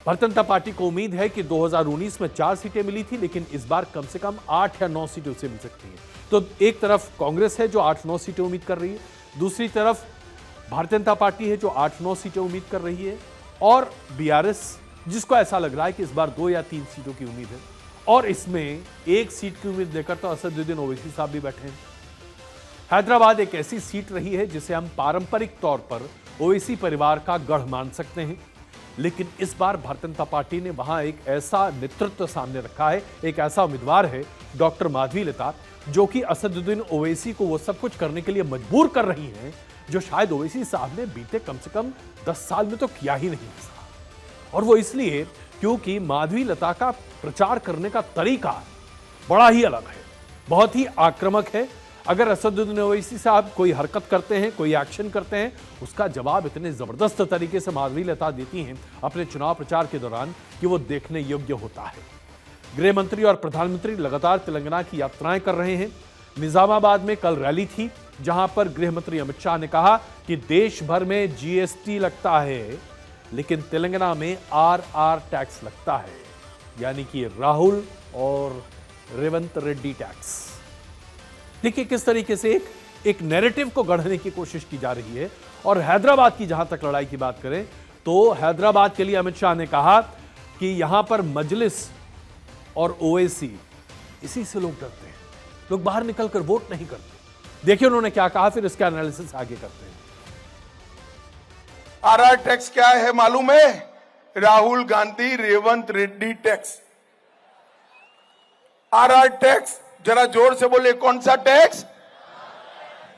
Bharatiya Janata party को उम्मीद है कि 2019 में 4 सीटें मिली थी, लेकिन इस बार कम से कम 8 या 9 सीटें उसे मिल सकती हैं। तो एक तरफ कांग्रेस है जो 8-9 सीटें उम्मीद कर रही है, दूसरी तरफ भारतीय जनता पार्टी है जो 8-9 सीटें उम्मीद कर रही है, और बीआरएस जिसको ऐसा लग रहा है कि इस बार 2 या 3 सीटों की उम्मीद है, और इसमें 1 सीट की उम्मीद लेकर तो असदुद्दीन ओवैसी साहब भी बैठे हैं। हैदराबाद एक ऐसी सीट रही है जिसे हम पारंपरिक तौर पर ओवैसी परिवार का गढ़ मान सकते हैं, लेकिन इस बार भारतीय जनता पार्टी ने वहां एक ऐसा नेतृत्व सामने रखा है, एक ऐसा उम्मीदवार है डॉक्टर माधवीलता, जो कि असदुद्दीन ओवैसी को वो सब कुछ करने के लिए मजबूर कर रही हैं जो शायद ओवैसी साहब ने बीते कम से कम 10 साल में तो किया ही नहीं है। और वो इसलिए क्योंकि माधवीलता का प्रचार करने का तरीका बड़ा ही अलग है, बहुत ही आक्रामक है। अगर असदुद्दीन ओवैसी साहब कोई हरकत करते हैं, कोई एक्शन करते हैं, उसका जवाब इतने जबरदस्त तरीके से माधवीलता देती हैं अपने चुनाव प्रचार के दौरान कि वो देखने योग्य होता है। गृह मंत्री और प्रधानमंत्री लगातार तेलंगाना की यात्राएं कर रहे हैं। निजामाबाद में कल रैली थी, जहां पर गृह मंत्री अमित शाह ने कहा कि देश भर में जीएसटी लगता है, लेकिन तेलंगाना में आरआर टैक्स लगता है, यानी कि राहुल और रेवंत रेड्डी टैक्स। देखिए किस तरीके से एक नैरेटिव को गढ़ने की कोशिश की जा रही है। और हैदराबाद की जहां तक लड़ाई की बात करें तो हैदराबाद के लिए अमित शाह ने कहा कि यहां पर मजलिस और ओवैसी, इसी से लोग डरते हैं, लोग बाहर निकलकर वोट नहीं करते। देखिए उन्होंने क्या कहा, फिर इसका एनालिसिस आगे करते हैं। आरआर टैक्स क्या है मालूम है? Rahul Gandhi Revanth Reddy tax. RR tax, जरा जोर से बोले, कौन सा टैक्स?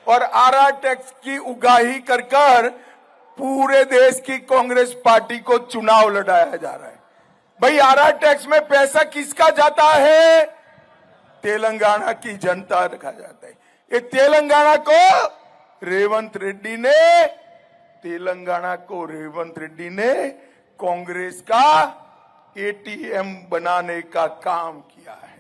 और आरआर टैक्स की उगाही कर कर पूरे देश की कांग्रेस पार्टी को चुनाव लड़ाया जा रहा है। भाई आरआर टैक्स में पैसा किसका जाता है? तेलंगाना की जनता रखा जाता है। ये तेलंगाना को रेवंत रेड्डी ने कांग्रेस का एटीएम बनाने का काम किया है।